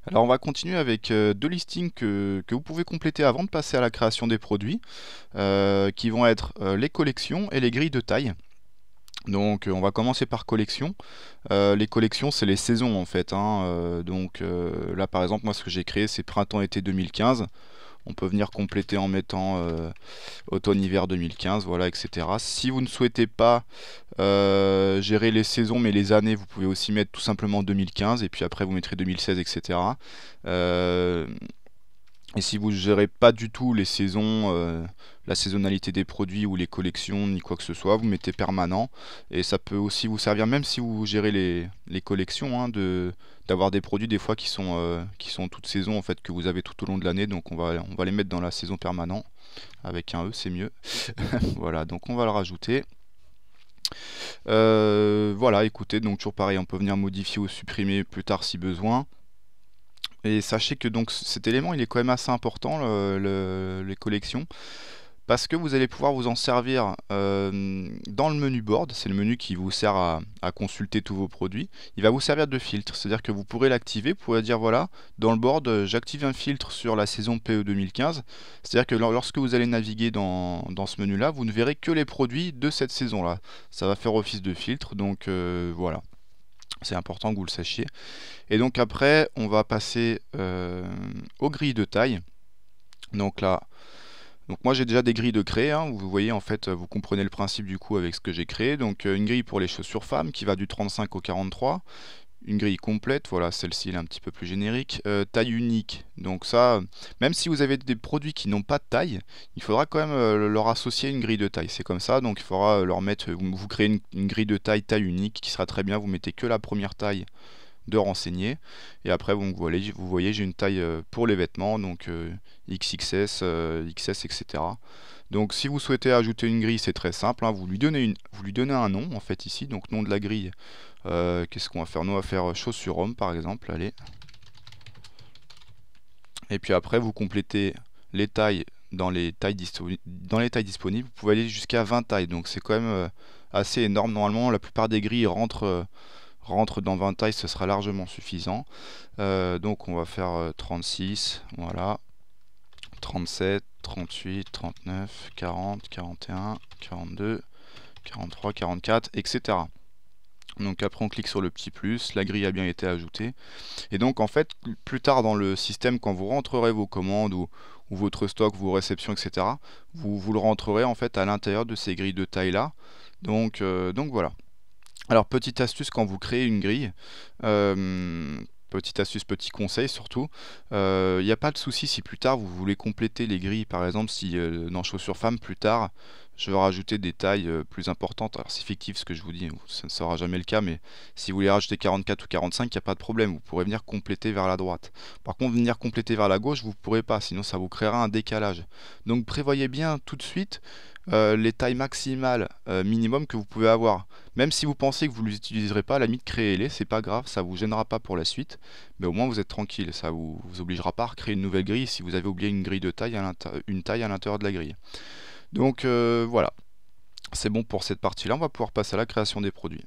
Alors on va continuer avec deux listings que vous pouvez compléter avant de passer à la création des produits, qui vont être les collections et les grilles de taille. Donc on va commencer par collection. Les collections c'est les saisons en fait, hein. Là par exemple moi ce que j'ai créé c'est printemps-été 2015. On peut venir compléter en mettant automne-hiver 2015, voilà, etc. Si vous ne souhaitez pas gérer les saisons mais les années, vous pouvez aussi mettre tout simplement 2015 et puis après vous mettrez 2016, etc. Euh, et si vous ne gérez pas du tout les saisons, la saisonnalité des produits ou les collections, ni quoi que ce soit, vous mettez permanent. Et ça peut aussi vous servir, même si vous gérez les collections, hein, d'avoir des produits des fois qui sont toutes saisons en fait, que vous avez tout au long de l'année. Donc on va les mettre dans la saison permanent. Avec un E, c'est mieux. Voilà, donc on va le rajouter. Voilà, écoutez, donc toujours pareil, on peut venir modifier ou supprimer plus tard si besoin. Et sachez que donc cet élément il est quand même assez important, les collections, parce que vous allez pouvoir vous en servir dans le menu board, c'est le menu qui vous sert à consulter tous vos produits. Il va vous servir de filtre, c'est-à-dire que vous pourrez l'activer, vous pourrez dire voilà, dans le board j'active un filtre sur la saison PE 2015, c'est-à-dire que lorsque vous allez naviguer dans ce menu-là, vous ne verrez que les produits de cette saison-là. Ça va faire office de filtre, donc voilà. C'est important que vous le sachiez. Et donc après, on va passer aux grilles de taille. Donc là, donc moi j'ai déjà des grilles de créer, hein. Vous voyez en fait, vous comprenez le principe du coup avec ce que j'ai créé. Donc une grille pour les chaussures femmes qui va du 35 au 43. Une grille complète, voilà, celle-ci elle est un petit peu plus générique. Taille unique, donc ça, même si vous avez des produits qui n'ont pas de taille, il faudra quand même leur associer une grille de taille. C'est comme ça, donc il faudra leur mettre, vous créez une grille de taille unique qui sera très bien. Vous mettez que la première taille de renseigner. Et après, vous voyez j'ai une taille pour les vêtements, donc XXS, XS, etc. Donc si vous souhaitez ajouter une grille, c'est très simple, hein, vous lui donnez un nom en fait ici, donc nom de la grille. Qu'est-ce qu'on va faire? Nous, on va faire chaussures hommes par exemple, allez. Et puis après, vous complétez les tailles dans les tailles disponibles. Vous pouvez aller jusqu'à 20 tailles, donc c'est quand même assez énorme. Normalement, la plupart des grilles rentrent dans 20 tailles, ce sera largement suffisant. Donc on va faire 36, voilà, 37, 38, 39, 40, 41, 42, 43, 44, etc. Donc après on clique sur le petit plus, la grille a bien été ajoutée. Et donc en fait, plus tard dans le système, quand vous rentrerez vos commandes ou votre stock, vos réceptions, etc., vous le rentrerez en fait à l'intérieur de ces grilles de taille là. Donc voilà. Alors, petite astuce quand vous créez une grille, petite astuce, petit conseil surtout, il n'y a pas de souci si plus tard vous voulez compléter les grilles, par exemple si dans chaussures femmes plus tard je veux rajouter des tailles plus importantes. Alors c'est fictif ce que je vous dis, ça ne sera jamais le cas, mais si vous voulez rajouter 44 ou 45, il n'y a pas de problème, vous pourrez venir compléter vers la droite. Par contre, venir compléter vers la gauche, vous ne pourrez pas, sinon ça vous créera un décalage. Donc prévoyez bien tout de suite les tailles maximales minimum que vous pouvez avoir. Même si vous pensez que vous ne les utiliserez pas, à la limite créez-les, c'est pas grave, ça vous gênera pas pour la suite, mais au moins vous êtes tranquille, ça vous obligera pas à recréer une nouvelle grille si vous avez oublié une grille de taille une taille à l'intérieur de la grille. Donc voilà, c'est bon pour cette partie-là, on va pouvoir passer à la création des produits.